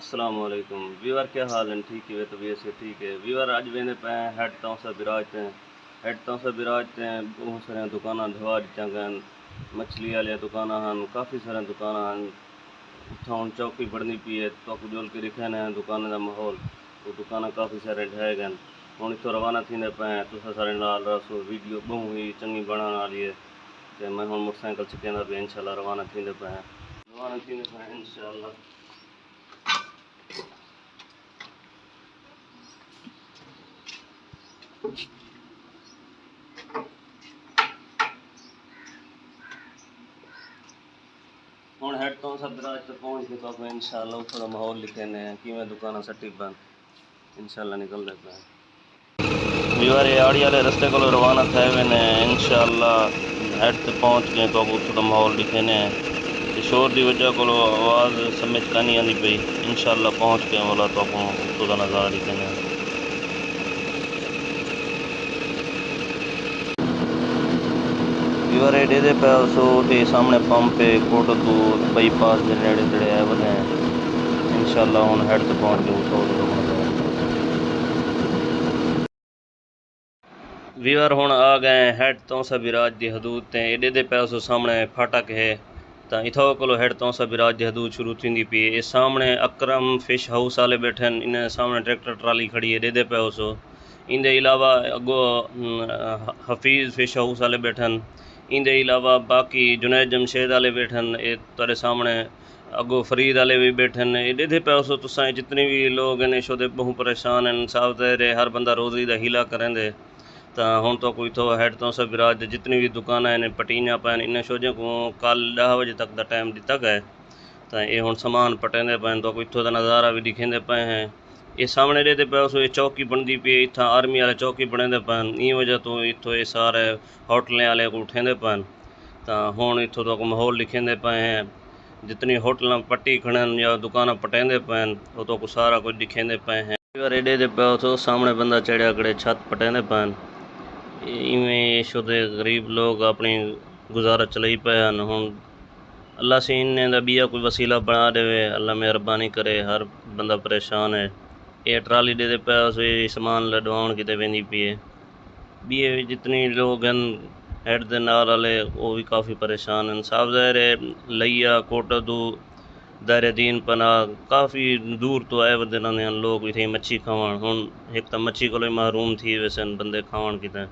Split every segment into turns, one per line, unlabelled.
अस्सलाम वालेकुम व्यूअर, क्या हाल है? ठीक है, तबीयत से ठीक है व्यूअर। अज वेंदे पे हेड तो से बिराजते हैं, हेड तो से बिराजते हैं। बहुत सारे दुकाना धवा दिता गए, मछली वाली दुकाना हैं, काफ़ी सारे दुकाना हैं। इतों चौकी बढ़नी पी है तो जोल के दिखे ने दुकान का माहौल, तो दुकाना काफ़ी सारे ढह गए। हम इतों रवाना थी पे तुसा सारे नाल रसो वीडियो बहुत ही चंगी बनाने वाली है। तो मैं हम मोटरसाइकिल चुकेंदा पे इंशाल्लाह रवाना थी पे इंशाल्लाह। ਹੁਣ हेड तो सब राज तक पहुँच के तो इंशाल्लाह थोड़ा माहौल लिखे ने कि मैं दुकान सट्टी बंद इंशाल्लाह निकल देता है व्यूअर। ये आड़ी वाले रस्ते को रवाना थे वे ने इंशाल्लाह हेड तक पहुँच गए तो थोड़ा माहौल लिखे ने शोर की वजह को आवाज़ समझ का नहीं आती पई। इंशाल्लाह पहुँच गए वाला तो उत्तों का नज़ारा लिखे ने। व्यूअर एडे दे पे सो ये सामने पंप है कोटकदूर बाईपास के नेड़े तेड़े आए बने इंशाल्लाह। हूँ हेड तक पहुँच गए व्यूअर। हूँ आ गए हेड तो सा बिराज की हदूद ते एडे दे पे सो सामने फाटक है तो इथों को हेड तो सा बिराज की हदूद शुरू थी पी। ये सामने अकरम फिश हाउस वाले बैठे इन सामने ट्रैक्टर ट्राली खड़ी है एडे दे पे सो। इन अलावा अगो हफीज़ फिश हाउस वाले बैठन। इन अलावा बाकी जुनैद जमशेद वाले बैठन ये तेरे सामने अगो फरीद वाले भी बैठन। एडे दे पे सो तुसा जितने भी लोग हैं शो बहुत परेशान हैं। साफ ज़ाहिर हर बंदा रोज़ी का हीला करेंदे तो हूँ तो कोई तो हेड तो सब बिराज जितनी भी दुकान हैं पटीना पैन इन शोजे को कल 10 बजे तक का टाइम दिता गया तो ये हूँ सामान पटेंदे पैन तो कोई इतों का नज़ारा भी दिखेंदे पे हैं। ये सामने देते पे उस चौकी बनती पी इतना आर्मी वाले चौकी बनेंदे पैन ई वजह तो इतों ये सारे होटलें वाले को उठेंदे पैन तो हूँ इतों तो माहौल लिखेंदे पे हैं। जितनी होटल पट्टी खड़न या दुकान पटेंदे पैन वो तो सारा कुछ दिखेंदे पे हैं। एडे दे पे तो सामने बंदा चढ़िया कड़े छत पटेंदे पैन इवें शुद्ध गरीब लोग अपनी गुजारा चलाई पे हैं। हूँ अल्लाह से इन्हें बिया कोई वसीला बना देवे, अल्लाह मेहरबानी करे। हर बंदा परेशान है। ये ट्राली दे पे उसे सामान लदवाउण किते वेंदी पी है। बिये जितनी लोग हैं हेड दे नाल वाले वो भी काफ़ी परेशान हैं। साफ ज़ाहिर है लैया कोटदू दायरेदीन पना काफ़ी दूर तो आए बंदे रहंदे लोग इतनी मच्छी खावन। हूँ एक तो मच्छी को महरूम थी वैसे बंदे खावन कितें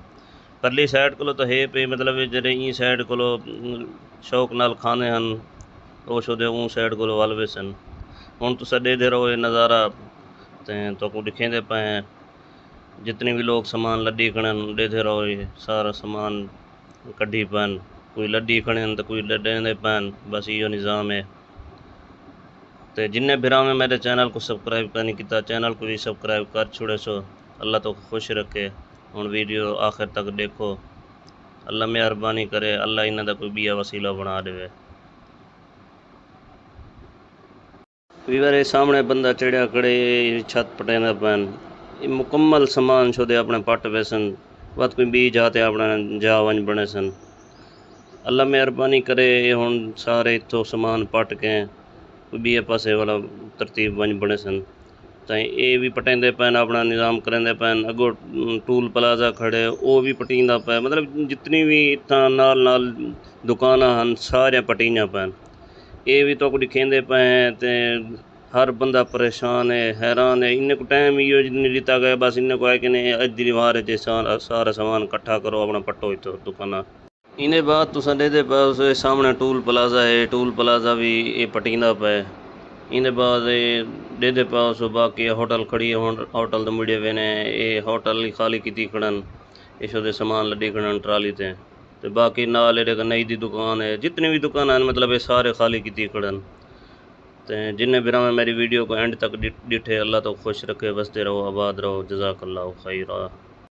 परली साइड को तो है पे मतलब जड़े ई साइड को शौक नाल खाने हैं वो शोदे ऊँ साइड को वालवे सन। हूँ तो सदे दे रहो ये नज़ारा तो को दिखेंदे पे हैं। जितने भी लोग सामान लड्डी खड़न देते रहो ये सारा सामान कड्डी पैन कोई लड्डी खड़न तो कोई लड्डे पैन बस यो निज़ाम है। तो जिन्हें बिरा में मेरे चैनल को सब्सक्राइब करने किया चैनल को भी सब्सक्राइब कर छोड़े सो अल्लाह तो खुश रखे। हूँ वीडियो आखिर तक देखो, अल्लाह मेहरबानी करे, अल्लाह इन्हों का कोई बिया वसीला बना दे। वीवर सामने बंदा चढ़िया खड़े छत पटेंदा पैन मुकम्मल सामान शोदे अपने पट वैसन बात कोई बी जाते अपना जा वन बने सन। अल्लाह मेहरबानी करे हूँ सारे इतों सामान पट के कोई बी पासे वाला तरतीब वन बने सन तो ये भी पटेंदे पैन अपना निज़ाम करेंदे पैन। अगो टूल प्लाजा खड़े वो भी पटींदा पे मतलब जितनी भी इतना नाल नाल दुकाना हैं सारे पटीना पैन ये भी तो दिखेंदे पे हैं। तो हर बंदा परेशान है हैरान है। इन्हें को टाइम यो नहीं दिता गया बस इन्हें को है कि नहीं अज दी वार है सारा सामान इकट्ठा करो अपना पट्टो इतो दुकाना। इन्हें बाद तुसा दे पास सामने टूल प्लाजा है, टूल प्लाजा भी ये पटींदा पे। इन्हें बाद दे पास बाकी होटल खड़ी है, होटल तो मुड़े वे ने ये होटल खाली की खड़न ये सामान लड्डी खड़न ट्राली ते तो बाकी नाल ये नई दी दुकान है। जितनी भी दुकान हैं मतलब ये सारे खाली की खड़न। तो जिन्हें बिरा में मेरी वीडियो को एंड तक डिठे अल्लाह तो खुश रखे, बसते रहो, आबाद रहो, जज़ाकल्लाहु खैरा।